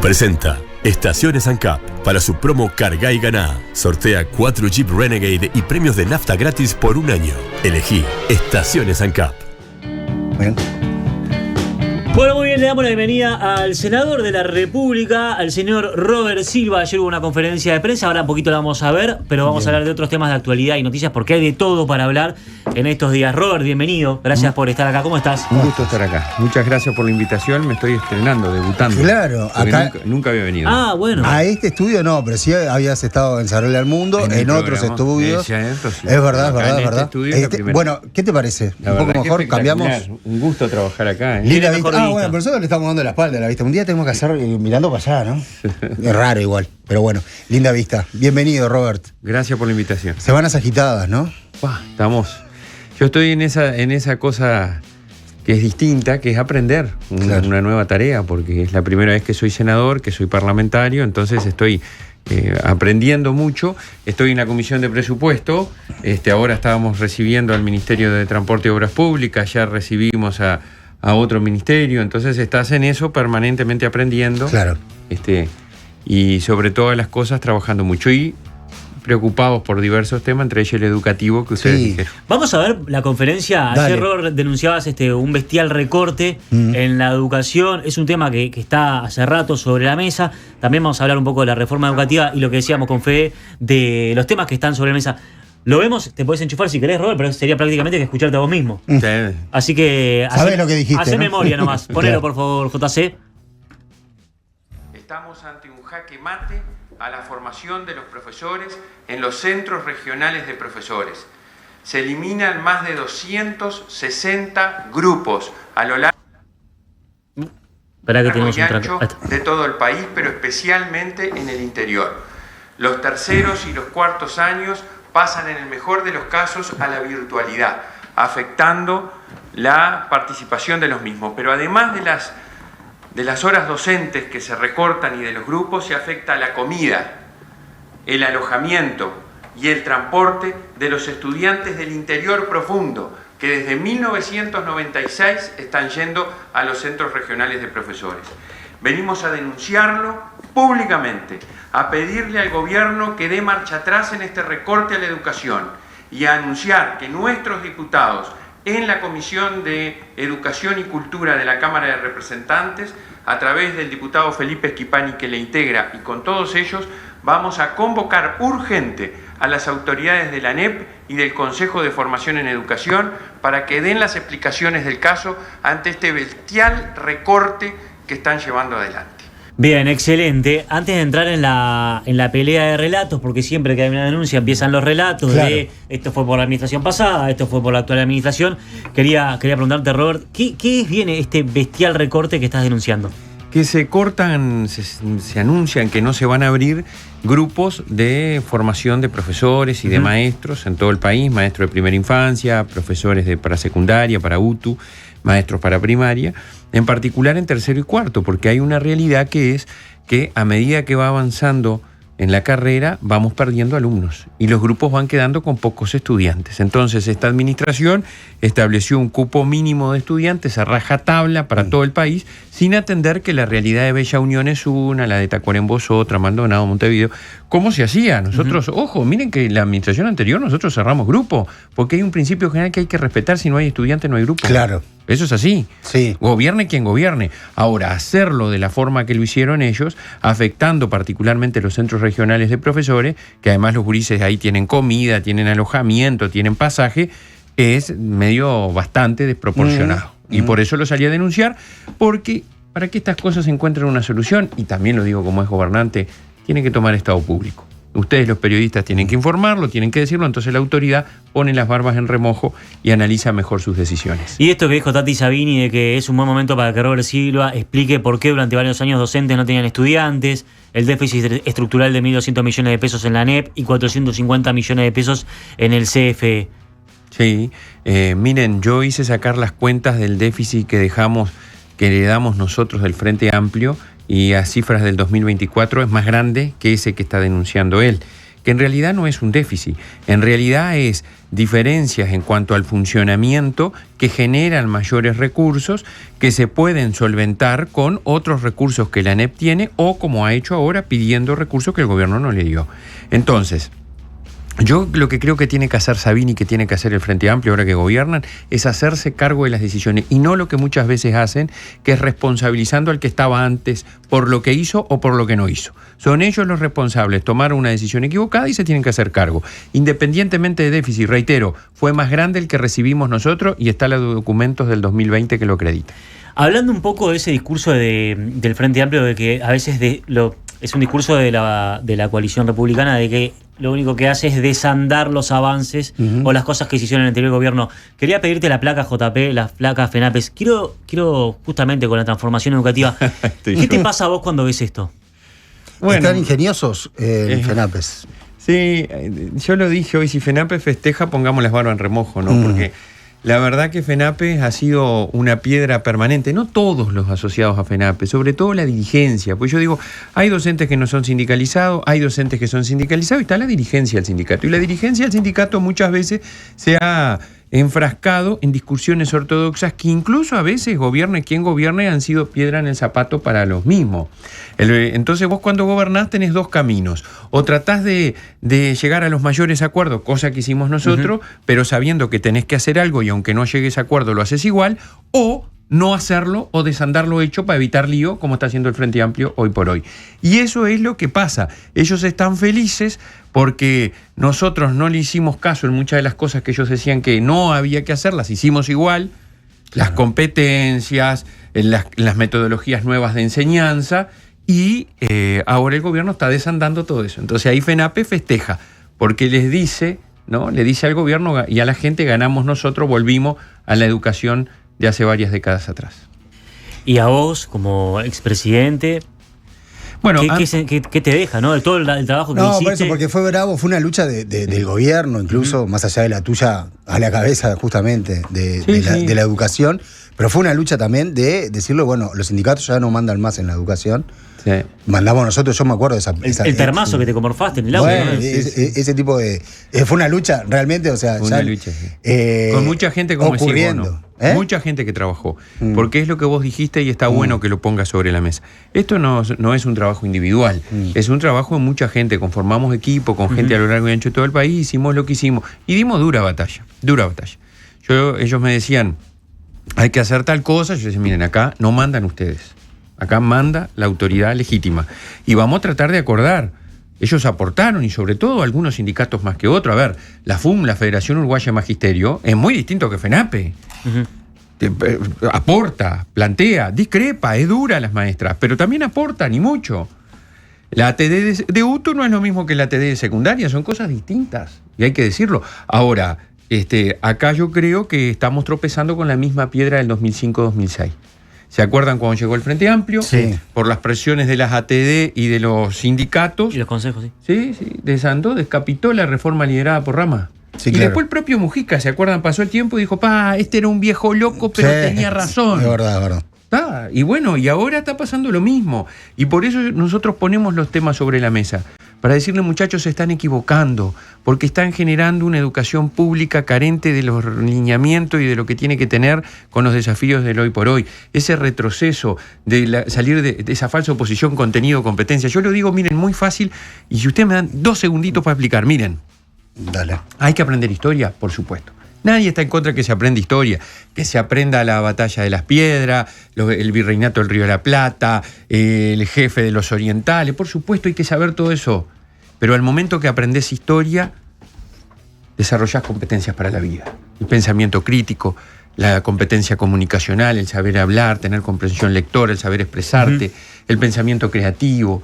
presenta Estaciones ANCAP para su promo Carga y Ganá. Sortea 4 Jeep Renegade y premios de nafta gratis por un año. Elegí Estaciones ANCAP. Bien. Bueno, muy bien, le damos la bienvenida al senador de la República, al señor Robert Silva. Ayer hubo una conferencia de prensa, ahora un poquito la vamos a ver, pero vamos a hablar de otros temas de actualidad y noticias porque hay de todo para hablar en estos días. Robert, bienvenido, gracias por estar acá, ¿cómo estás? Un gusto estar acá, muchas gracias por la invitación, me estoy estrenando, debutando. Claro, acá nunca había venido. Ah, bueno. a este estudio no, pero sí habías estado en Sarola al Mundo, en otros estudios. Sí. Es verdad, Acá en verdad. este estudio es la primera. Bueno, ¿qué te parece? La ¿Un poco verdad que mejor? espectacular. ¿Cambiamos? Un gusto trabajar acá. Linda mejor vista. vista. Bueno, pero nosotros le estamos dando la espalda a la vista. Un día tenemos que hacer mirando para allá, ¿no? Es raro igual, pero bueno, linda vista. Bienvenido, Robert. Gracias por la invitación. Semanas agitadas, ¿no? Yo estoy en esa cosa que es distinta, que es aprender una nueva tarea, porque es la primera vez que soy senador, que soy parlamentario, entonces estoy aprendiendo mucho. Estoy en la Comisión de Presupuesto, ahora estábamos recibiendo al Ministerio de Transporte y Obras Públicas, ya recibimos a otro ministerio, entonces estás en eso permanentemente aprendiendo. Claro. Y sobre todas las cosas trabajando mucho y preocupados por diversos temas, entre ellos el educativo que ustedes dijeron. Vamos a ver la conferencia. Dale. Ayer, Robert, denunciabas un bestial recorte en la educación. Es un tema que está hace rato sobre la mesa. También vamos a hablar un poco de la reforma educativa y lo que decíamos con Fede, de los temas que están sobre la mesa. Lo vemos, te podés enchufar si querés, Robert, pero sería prácticamente que escucharte a vos mismo. Sí. Así que Sabés lo que dijiste, hacé ¿no? memoria nomás. Ponelo, por favor, JC. Estamos ante un jaque mate a la formación de los profesores en los centros regionales de profesores. Se eliminan más de 260 grupos a lo largo Esperá que tenemos y un ancho track. de todo el país, pero especialmente en el interior. Los terceros y los cuartos años pasan en el mejor de los casos a la virtualidad, afectando la participación de los mismos. Pero además de las horas docentes que se recortan y de los grupos, se afecta la comida, el alojamiento y el transporte de los estudiantes del interior profundo, que desde 1996 están yendo a los centros regionales de profesores. Venimos a denunciarlo públicamente, a pedirle al gobierno que dé marcha atrás en este recorte a la educación y a anunciar que nuestros diputados en la Comisión de Educación y Cultura de la Cámara de Representantes, a través del diputado Felipe Esquipani que le integra y con todos ellos, vamos a convocar urgente a las autoridades de la ANEP y del Consejo de Formación en Educación para que den las explicaciones del caso ante este bestial recorte que están llevando adelante. Bien, excelente. Antes de entrar en la pelea de relatos, porque siempre que hay una denuncia empiezan los relatos de esto fue por la administración pasada, esto fue por la actual administración. Quería preguntarte, Robert, ¿qué viene este bestial recorte que estás denunciando? Que se cortan, se anuncian que no se van a abrir grupos de formación de profesores y de maestros en todo el país, maestros de primera infancia, profesores para secundaria, para UTU, maestros para primaria, en particular en tercero y cuarto, porque hay una realidad que es que a medida que va avanzando en la carrera vamos perdiendo alumnos y los grupos van quedando con pocos estudiantes. Entonces esta administración estableció un cupo mínimo de estudiantes a rajatabla para todo el país, sin atender que la realidad de Bella Unión es una, la de Tacuarembó es otra, Maldonado, Montevideo. ¿Cómo se hacía? Nosotros, ojo, miren que la administración anterior nosotros cerramos grupo, porque hay un principio general que hay que respetar: si no hay estudiante no hay grupo. Claro. Eso es así. Sí. Gobierne quien gobierne. Ahora, hacerlo de la forma que lo hicieron ellos, afectando particularmente los centros regionales de profesores, que además los gurises ahí tienen comida, tienen alojamiento, tienen pasaje, es medio bastante desproporcionado. Y por eso lo salí a denunciar, porque para que estas cosas encuentren una solución, y también lo digo como es gobernante, tiene que tomar Estado público. Ustedes, los periodistas, tienen que informarlo, tienen que decirlo, entonces la autoridad pone las barbas en remojo y analiza mejor sus decisiones. Y esto que dijo Tati Sabini de que es un buen momento para que Robert Silva explique por qué durante varios años docentes no tenían estudiantes, el déficit estructural de 1.200 millones de pesos en la ANEP y 450 millones de pesos en el CFE. Sí, miren, yo hice sacar las cuentas del déficit que heredamos nosotros del Frente Amplio, y a cifras del 2024 es más grande que ese que está denunciando él. que en realidad no es un déficit, en realidad es diferencias en cuanto al funcionamiento que generan mayores recursos que se pueden solventar con otros recursos que la ANEP tiene o, como ha hecho ahora, pidiendo recursos que el gobierno no le dio. Entonces, yo lo que creo que tiene que hacer Sabini, que tiene que hacer el Frente Amplio ahora que gobiernan, es hacerse cargo de las decisiones y no lo que muchas veces hacen, que es responsabilizando al que estaba antes por lo que hizo o por lo que no hizo. Son ellos los responsables, tomaron una decisión equivocada y se tienen que hacer cargo. Independientemente de déficit, reitero, fue más grande el que recibimos nosotros y está en los documentos del 2020 que lo acreditan. Hablando un poco de ese discurso del Frente Amplio, de que a veces es un discurso de la coalición republicana, de que lo único que hace es desandar los avances o las cosas que se hicieron en el anterior gobierno. Quería pedirte la placa JP, las placas FENAPES. Quiero justamente con la transformación educativa. ¿Qué te pasa a vos cuando ves esto? Bueno, están ingeniosos FENAPES. Sí, yo lo dije hoy, si FENAPES festeja, pongamos las barbas en remojo, ¿no? Porque la verdad que FENAPES ha sido una piedra permanente, no todos los asociados a FENAPES, sobre todo la dirigencia, pues yo digo, hay docentes que no son sindicalizados, hay docentes que son sindicalizados y está la dirigencia del sindicato. Y la dirigencia del sindicato muchas veces se ha enfrascado en discusiones ortodoxas que incluso a veces gobierne quien gobierne han sido piedra en el zapato para los mismos. Entonces vos cuando gobernás tenés dos caminos, o tratás de llegar a los mayores acuerdos, cosa que hicimos nosotros, pero sabiendo que tenés que hacer algo y aunque no llegues a acuerdo lo haces igual, o no hacerlo o desandar lo hecho para evitar lío, como está haciendo el Frente Amplio hoy por hoy. Y eso es lo que pasa. Ellos están felices porque nosotros no le hicimos caso en muchas de las cosas que ellos decían que no había que hacer, las hicimos igual, las competencias, las metodologías nuevas de enseñanza, y ahora el gobierno está desandando todo eso. Entonces ahí FENAPES festeja, porque les dice, ¿no? Le dice al gobierno y a la gente, ganamos nosotros, volvimos a la educación de hace varias décadas atrás. Y a vos, como expresidente, bueno, ¿qué te deja, no? Todo el trabajo que hiciste. No, por eso, porque fue bravo, fue una lucha del gobierno, incluso más allá de la tuya, a la cabeza justamente de la educación, pero fue una lucha también de decirlo, bueno, los sindicatos ya no mandan más en la educación. Sí. Mandamos nosotros, yo me acuerdo de esa el termazo que te comorfaste en el auto. Bueno, ¿no? Ese tipo de... fue una lucha realmente, o sea... Fue una lucha, sí. Con mucha gente, como decís vos, ¿no? Mucha gente que trabajó. Porque es lo que vos dijiste y está bueno que lo pongas sobre la mesa. Esto no es un trabajo individual, es un trabajo de mucha gente. Conformamos equipo con gente a lo largo y ancho de todo el país, hicimos lo que hicimos y dimos dura batalla. Ellos me decían, hay que hacer tal cosa. Yo decía, miren, acá no mandan ustedes. Acá manda la autoridad legítima. Y vamos a tratar de acordar. Ellos aportaron, y sobre todo algunos sindicatos más que otros. A ver, la FUM, la Federación Uruguaya de Magisterio, es muy distinto que FENAPE. Aporta, plantea, discrepa, es dura las maestras, pero también aportan, y mucho. La ATD de UTU no es lo mismo que la ATD de secundaria, son cosas distintas, y hay que decirlo. Ahora, acá yo creo que estamos tropezando con la misma piedra del 2005-2006. ¿Se acuerdan cuando llegó el Frente Amplio? Sí. Por las presiones de las ATD y de los sindicatos. Y los consejos, sí. Sí, descapitó la reforma liderada por Rama. Sí, y claro. después el propio Mujica, ¿se acuerdan? Pasó el tiempo y dijo, este era un viejo loco, pero tenía razón. Es verdad. Y bueno, y ahora está pasando lo mismo. Y por eso nosotros ponemos los temas sobre la mesa. Para decirle, muchachos, se están equivocando, porque están generando una educación pública carente de los lineamientos y de lo que tiene que tener con los desafíos del hoy por hoy. Ese retroceso de salir de esa falsa oposición contenido-competencia. Yo lo digo, miren, muy fácil, y si ustedes me dan 2 segunditos para explicar, miren. Dale. Hay que aprender historia, por supuesto. Nadie está en contra de que se aprenda historia, que se aprenda la batalla de las piedras, el virreinato del Río de la Plata, el jefe de los orientales. Por supuesto, hay que saber todo eso. Pero al momento que aprendés historia, desarrollás competencias para la vida. El pensamiento crítico, la competencia comunicacional, el saber hablar, tener comprensión lectora, el saber expresarte, el pensamiento creativo,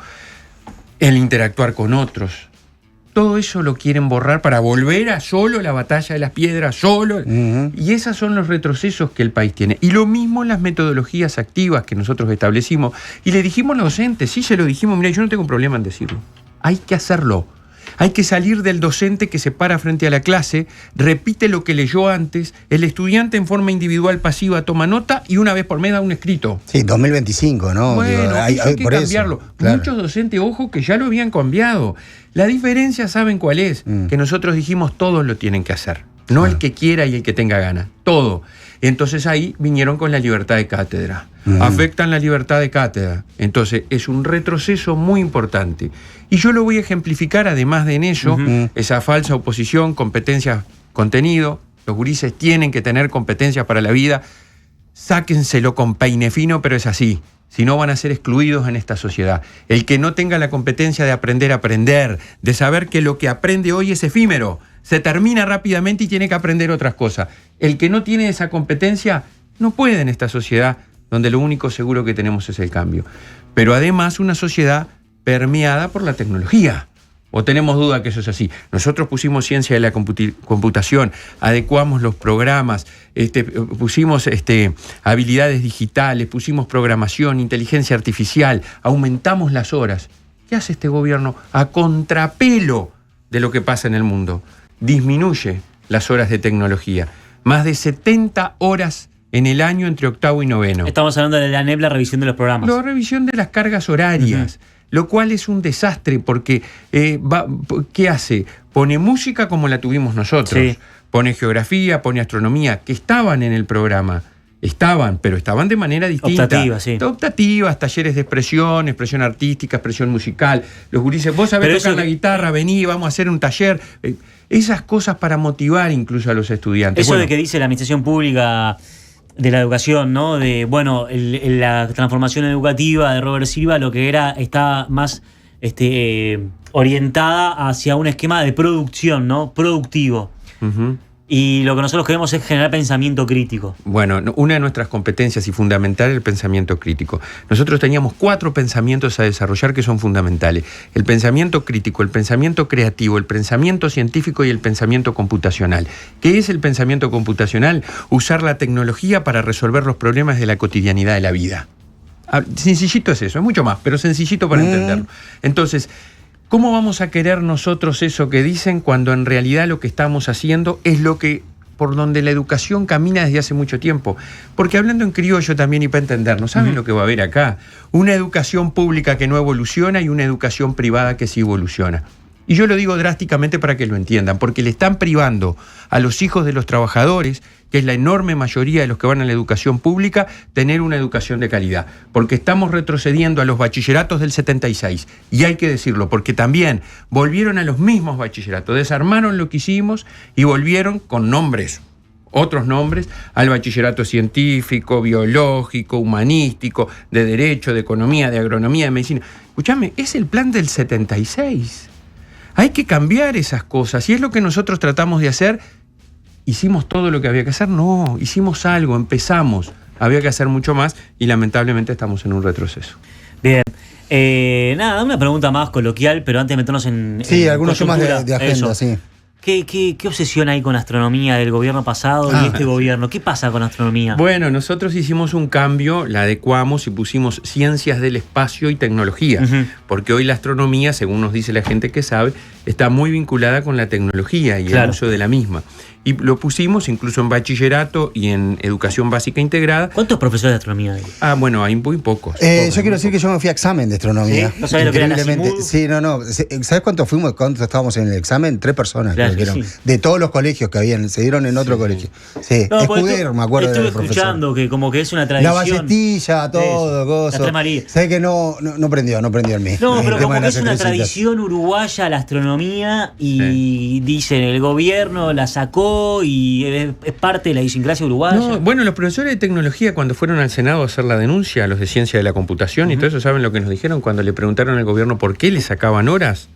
el interactuar con otros. Todo eso lo quieren borrar para volver a solo la batalla de las piedras, solo. Y esos son los retrocesos que el país tiene. Y lo mismo en las metodologías activas que nosotros establecimos. Y le dijimos a los docentes, sí se lo dijimos, mira, yo no tengo problema en decirlo. Hay que hacerlo. Hay que salir del docente que se para frente a la clase, repite lo que leyó antes, el estudiante en forma individual pasiva toma nota y una vez por mes da un escrito. Sí, 2025, ¿no? Bueno, Digo, hay que por cambiarlo. eso, claro. Muchos docentes, ojo, que ya lo habían cambiado. La diferencia, ¿saben cuál es? Que nosotros dijimos todos lo tienen que hacer. No el que quiera y el que tenga ganas. Todo. Entonces ahí vinieron con la libertad de cátedra. Afectan la libertad de cátedra. Entonces es un retroceso muy importante. Y yo lo voy a ejemplificar, además de en ello, esa falsa oposición, competencias, contenido. Los gurises tienen que tener competencias para la vida. Sáquenselo con peine fino, pero es así. Si no, van a ser excluidos en esta sociedad. El que no tenga la competencia de aprender a aprender, de saber que lo que aprende hoy es efímero, se termina rápidamente y tiene que aprender otras cosas. El que no tiene esa competencia no puede en esta sociedad donde lo único seguro que tenemos es el cambio. Pero además una sociedad permeada por la tecnología. ¿O tenemos duda que eso es así? Nosotros pusimos ciencia de la computación, adecuamos los programas, pusimos habilidades digitales, pusimos programación, inteligencia artificial, aumentamos las horas. ¿Qué hace este gobierno? A contrapelo de lo que pasa en el mundo. Disminuye las horas de tecnología. Más de 70 horas en el año entre octavo y noveno. Estamos hablando de la ANEP, la revisión de los programas. La revisión de las cargas horarias. Lo cual es un desastre porque, ¿qué hace? Pone música como la tuvimos nosotros, pone geografía, pone astronomía, que estaban en el programa, pero estaban de manera distinta. Optativas, talleres de expresión artística, expresión musical. Los gurises, vos sabés tocar la guitarra, vení, vamos a hacer un taller. Esas cosas para motivar incluso a los estudiantes. Eso de que dice la administración pública de la educación, ¿no? De, bueno, la transformación educativa de Robert Silva, lo que era, está más orientada hacia un esquema de producción, ¿no? Productivo. Y lo que nosotros queremos es generar pensamiento crítico. Bueno, una de nuestras competencias y fundamental es el pensamiento crítico. Nosotros teníamos 4 pensamientos a desarrollar que son fundamentales. El pensamiento crítico, el pensamiento creativo, el pensamiento científico y el pensamiento computacional. ¿Qué es el pensamiento computacional? Usar la tecnología para resolver los problemas de la cotidianidad de la vida. Sencillito es eso, es mucho más, pero sencillito para entenderlo. Entonces, ¿cómo vamos a querer nosotros eso que dicen cuando en realidad lo que estamos haciendo es lo que por donde la educación camina desde hace mucho tiempo? Porque hablando en criollo también y para entendernos, ¿saben lo que va a haber acá? Una educación pública que no evoluciona y una educación privada que sí evoluciona. Y yo lo digo drásticamente para que lo entiendan, porque le están privando a los hijos de los trabajadores, que es la enorme mayoría de los que van a la educación pública, tener una educación de calidad. Porque estamos retrocediendo a los bachilleratos del 76. Y hay que decirlo, porque también volvieron a los mismos bachilleratos, desarmaron lo que hicimos y volvieron con nombres, otros nombres, al bachillerato científico, biológico, humanístico, de derecho, de economía, de agronomía, de medicina. Escúchame, es el plan del 76. Hay que cambiar esas cosas y es lo que nosotros tratamos de hacer. ¿Hicimos todo lo que había que hacer? No, hicimos algo, empezamos. Había que hacer mucho más y lamentablemente estamos en un retroceso. Bien. Nada, una pregunta más coloquial, pero antes de meternos en algunos temas de agenda, sí. ¿Qué obsesión hay con la astronomía del gobierno pasado y este gobierno? ¿Qué pasa con la astronomía? Bueno, nosotros hicimos un cambio, la adecuamos y pusimos ciencias del espacio y tecnología, porque hoy la astronomía, según nos dice la gente que sabe, está muy vinculada con la tecnología y el uso de la misma. Y lo pusimos incluso en bachillerato y en educación básica integrada. ¿Cuántos profesores de astronomía hay? Bueno, hay muy pocos. Yo quiero decir que yo me fui a examen de astronomía. ¿Sí? ¿No sabés lo que era la CIMUD? Sí, no. ¿Sabés cuántos fuimos? ¿Cuántos estábamos en el examen? 3 personas. Claro, creo que de todos los colegios que habían, se dieron en otro colegio. Sí, no, Escudero, me acuerdo del profesor. Estuve escuchando que como que es una tradición. La Valletilla, todo, gozo. La Tres María. Sé que no prendió en mí. No, pero como que es una tradición uruguaya la astronomía y dicen el gobierno la sacó y es parte de la idiosincrasia uruguaya. No, bueno, los profesores de tecnología cuando fueron al Senado a hacer la denuncia, los de ciencia de la computación y todo eso, ¿saben lo que nos dijeron cuando le preguntaron al gobierno por qué le sacaban horas?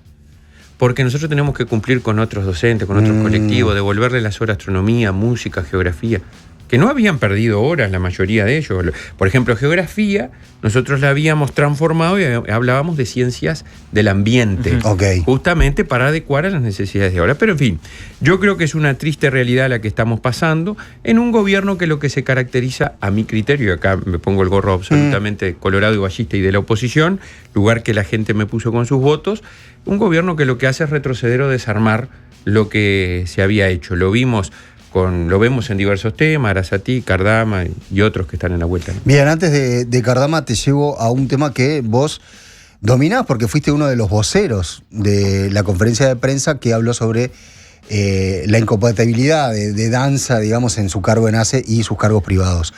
Porque nosotros tenemos que cumplir con otros docentes, con otros colectivos, devolverle las horas de astronomía, música, geografía. que no habían perdido horas la mayoría de ellos. Por ejemplo, geografía, nosotros la habíamos transformado y hablábamos de ciencias del ambiente, justamente para adecuar a las necesidades de ahora. Pero en fin, yo creo que es una triste realidad la que estamos pasando en un gobierno que lo que se caracteriza, a mi criterio, y acá me pongo el gorro absolutamente colorado y ballista y de la oposición, lugar que la gente me puso con sus votos, un gobierno que lo que hace es retroceder o desarmar lo que se había hecho. Lo vemos en diversos temas, Arasatí, Cardama y otros que están en la vuelta, ¿no? Bien, antes de Cardama te llevo a un tema que vos dominás porque fuiste uno de los voceros de la conferencia de prensa que habló sobre la incompatibilidad de Danza, digamos, en su cargo en ACE y sus cargos privados.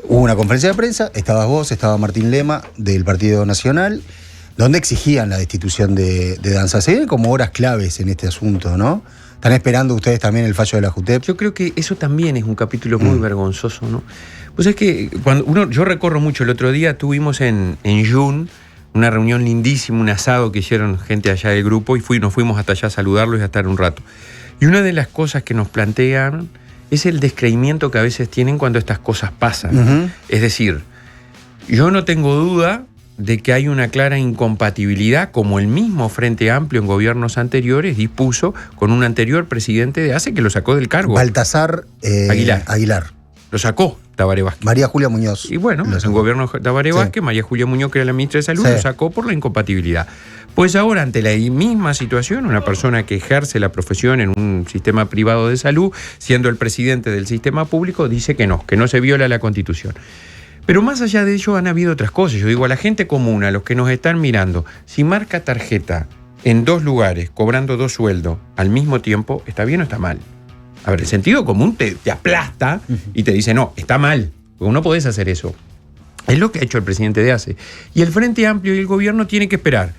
Hubo una conferencia de prensa, estabas vos, estaba Martín Lema del Partido Nacional, donde exigían la destitución de Danza. Se ven como horas claves en este asunto, ¿no? ¿Están esperando ustedes también el fallo de la JUTEP? Yo creo que eso también es un capítulo muy vergonzoso, ¿no? Pues es que yo recorro mucho. El otro día tuvimos en Jun una reunión lindísima, un asado que hicieron gente allá del grupo y nos fuimos hasta allá a saludarlos y a estar un rato. Y una de las cosas que nos plantean es el descreimiento que a veces tienen cuando estas cosas pasan. Es decir, yo no tengo duda de que hay una clara incompatibilidad, como el mismo Frente Amplio en gobiernos anteriores dispuso con un anterior presidente de ACE que lo sacó del cargo. Baltasar Aguilar. Lo sacó Tabaré Vázquez. María Julia Muñoz. Y bueno, en gobierno de Tabaré Vázquez, María Julia Muñoz, que era la ministra de Salud, lo sacó por la incompatibilidad. Pues ahora, ante la misma situación, una persona que ejerce la profesión en un sistema privado de salud, siendo el presidente del sistema público, dice que no se viola la Constitución. Pero más allá de ello han habido otras cosas. Yo digo, a la gente común, a los que nos están mirando, si marca tarjeta en 2 lugares, cobrando 2 sueldos al mismo tiempo, ¿está bien o está mal? A ver, el sentido común te aplasta y te dice, no, está mal, porque no podés hacer eso. Es lo que ha hecho el presidente de ACE. Y el Frente Amplio y el gobierno tienen que esperar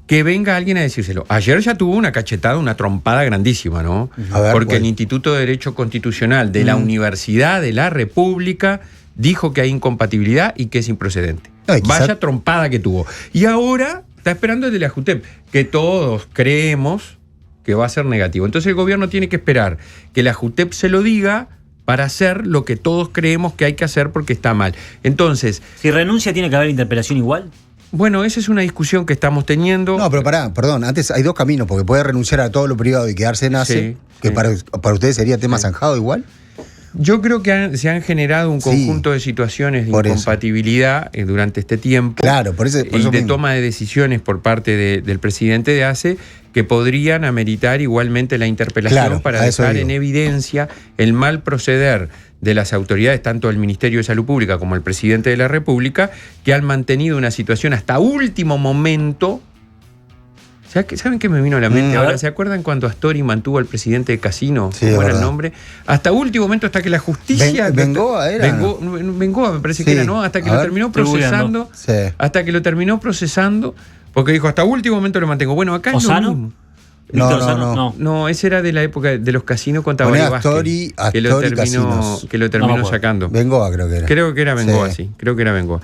que venga alguien a decírselo. Ayer ya tuvo una cachetada, una trompada grandísima, ¿no? Porque el Instituto de Derecho Constitucional de la Universidad de la República dijo que hay incompatibilidad y que es improcedente. Vaya trompada que tuvo. Y ahora está esperando el de la JUTEP, que todos creemos que va a ser negativo. Entonces el gobierno tiene que esperar que la JUTEP se lo diga para hacer lo que todos creemos que hay que hacer porque está mal. Entonces, si renuncia, ¿tiene que haber interpelación igual? Bueno, esa es una discusión que estamos teniendo. No, pero perdón, antes hay 2 caminos, porque puede renunciar a todo lo privado y quedarse en ACE, que para ustedes sería tema zanjado igual. Yo creo que se han generado un conjunto de situaciones de incompatibilidad durante este tiempo. Claro, por eso y de toma de decisiones por parte del presidente de ACE que podrían ameritar igualmente la interpelación para dejar en evidencia el mal proceder de las autoridades, tanto el Ministerio de Salud Pública como el presidente de la República, que han mantenido una situación hasta último momento. ¿Saben qué me vino a la mente ahora? ¿Se acuerdan cuando Astori mantuvo al presidente de Casino? ¿Cómo era el nombre? Hasta último momento, hasta que la justicia... Bengoa era. Bengoa me parece que era, ¿no? Hasta que lo terminó procesando. Hasta que lo terminó procesando, porque dijo, hasta último momento lo mantengo. Bueno, acá es lo mismo. No, ese era de la época de los casinos con Tabaré Vázquez, que lo terminó sacando. Bengoa creo que era. Creo que era Bengoa, sí. Creo que era Bengoa.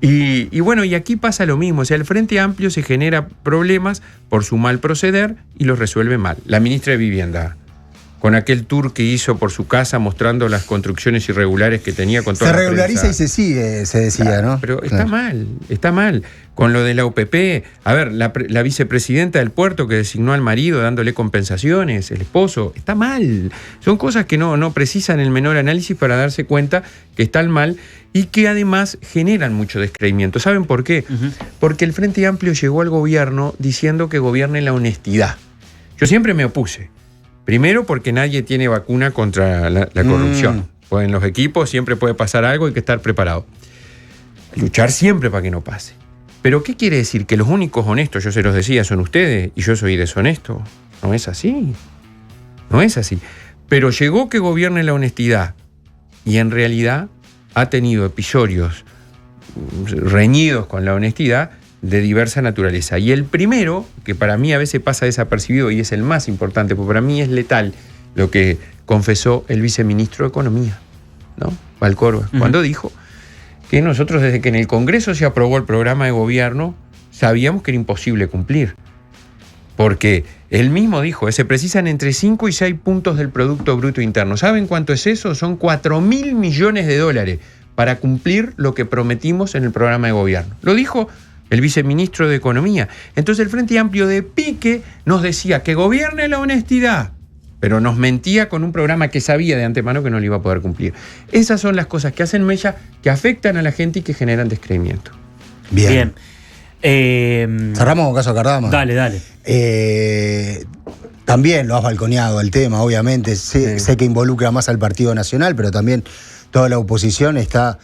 Y bueno, y aquí pasa lo mismo. O sea, el Frente Amplio se genera problemas por su mal proceder y los resuelve mal. La ministra de Vivienda, con aquel tour que hizo por su casa mostrando las construcciones irregulares que tenía con toda la prensa. Se regulariza y se sigue, se decía, ¿no? Pero está mal. Con lo de la UPP, a ver, la vicepresidenta del puerto que designó al marido dándole compensaciones, el esposo, está mal. Son cosas que no precisan el menor análisis para darse cuenta que están mal y que además generan mucho descreimiento. ¿Saben por qué? Porque el Frente Amplio llegó al gobierno diciendo que gobierne la honestidad. Yo siempre me opuse. Primero porque nadie tiene vacuna contra la corrupción. Pues en los equipos siempre puede pasar algo, hay que estar preparado. Luchar siempre para que no pase. Pero ¿qué quiere decir? ¿Que los únicos honestos, yo se los decía, son ustedes y yo soy deshonesto? No es así. No es así. Pero llegó que gobierne la honestidad y en realidad ha tenido episodios reñidos con la honestidad de diversa naturaleza. Y el primero, que para mí a veces pasa desapercibido y es el más importante, porque para mí es letal, lo que confesó el viceministro de Economía, ¿no? Valcorba, cuando dijo que nosotros desde que en el Congreso se aprobó el programa de gobierno sabíamos que era imposible cumplir. Porque Él mismo dijo, se precisan entre 5 y 6 puntos del Producto Bruto Interno. ¿Saben cuánto es eso? Son 4.000 millones de dólares para cumplir lo que prometimos en el programa de gobierno. Lo dijo el viceministro de Economía. Entonces el Frente Amplio de pique nos decía que gobierne la honestidad, pero nos mentía con un programa que sabía de antemano que no lo iba a poder cumplir. Esas son las cosas que hacen mella, que afectan a la gente y que generan descreimiento. Bien. Cerramos con caso Cardama. Dale. También lo has balconeado el tema, obviamente. Sé que involucra más al Partido Nacional, pero también toda la oposición está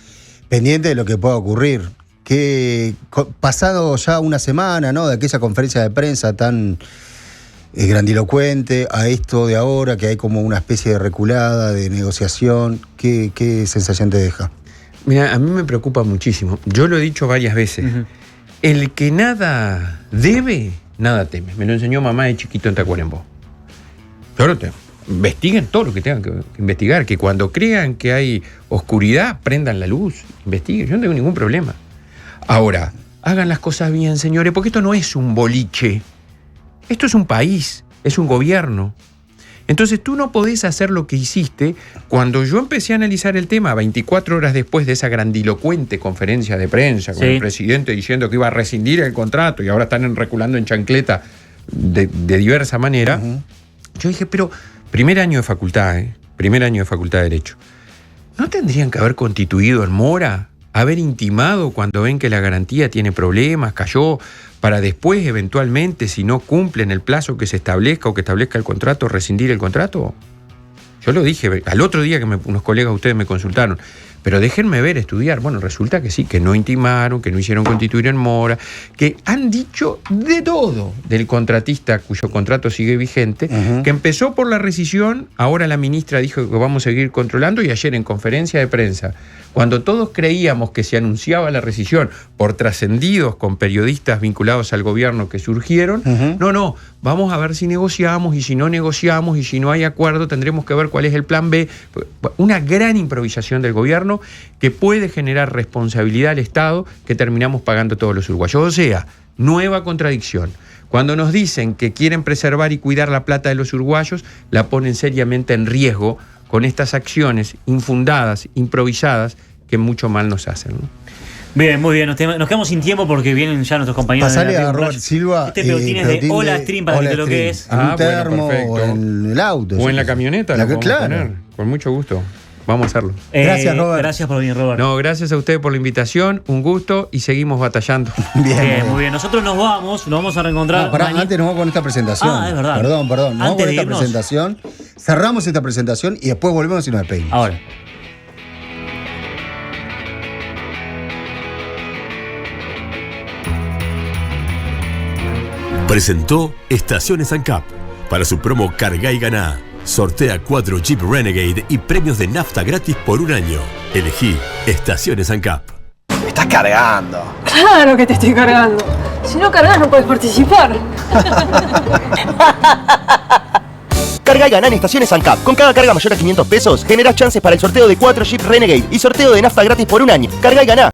pendiente de lo que pueda ocurrir. Que pasado ya una semana, ¿no?, de aquella conferencia de prensa tan grandilocuente a esto de ahora, que hay como una especie de reculada, de negociación, ¿qué sensación te deja? Mira, a mí me preocupa muchísimo. Yo lo he dicho varias veces. Uh-huh. El que nada debe, nada teme. Me lo enseñó mamá de chiquito en Tacuarembó. Investiguen todo lo que tengan que investigar, que cuando crean que hay oscuridad, prendan la luz, investiguen. Yo no tengo ningún problema. Ahora, hagan las cosas bien, señores, porque esto no es un boliche. Esto es un país, es un gobierno. Entonces tú no podés hacer lo que hiciste cuando yo empecé a analizar el tema 24 horas después de esa grandilocuente conferencia de prensa con el presidente diciendo que iba a rescindir el contrato y ahora están reculando en chancleta de diversa manera. Uh-huh. Yo dije, pero primer año de facultad de Derecho. ¿No tendrían que haber constituido en mora? Haber intimado cuando ven que la garantía tiene problemas, cayó, para después, eventualmente, si no cumplen el plazo que se establezca o que establezca el contrato, rescindir el contrato. Yo lo dije, al otro día que unos colegas de ustedes me consultaron, pero déjenme ver, estudiar. Bueno, resulta que sí, que no intimaron, que no hicieron constituir en mora, que han dicho de todo del contratista cuyo contrato sigue vigente, uh-huh, que empezó por la rescisión, ahora la ministra dijo que vamos a seguir controlando y ayer en conferencia de prensa, cuando todos creíamos que se anunciaba la rescisión por trascendidos con periodistas vinculados al gobierno que surgieron, uh-huh, no, vamos a ver si negociamos y si no negociamos y si no hay acuerdo tendremos que ver cuál es el plan B. Una gran improvisación del gobierno que puede generar responsabilidad al Estado que terminamos pagando todos los uruguayos. O sea, nueva contradicción. Cuando nos dicen que quieren preservar y cuidar la plata de los uruguayos, la ponen seriamente en riesgo con estas acciones infundadas, improvisadas, que mucho mal nos hacen, ¿no? Bien, muy bien. Nos quedamos sin tiempo porque vienen ya nuestros compañeros. Pasale a Robert Silva. Este pelotín es de Hola Stream para que te lo quedes. En un termo o en el auto. O en la camioneta. Claro. Poner. Con mucho gusto. Vamos a hacerlo. Gracias, Robert. Gracias por venir, Robert. No, gracias a ustedes por la invitación. Un gusto y seguimos batallando. Bien, muy bien. Nosotros nos vamos a reencontrar. Antes nos vamos con esta presentación. Es verdad. Perdón. Nos vamos con esta presentación. Cerramos esta presentación y después volvemos y nos despedimos. Ahora. Presentó Estaciones ANCAP. Para su promo Cargá y Ganá. Sortea 4 Jeep Renegade y premios de nafta gratis por un año. Elegí Estaciones ANCAP. Me estás cargando. Claro que te estoy cargando. Si no cargas no puedes participar. Carga y ganá en Estaciones ANCAP. Con cada carga mayor a 500 pesos generás chances para el sorteo de 4 Jeep Renegade y sorteo de nafta gratis por un año. Carga y ganá.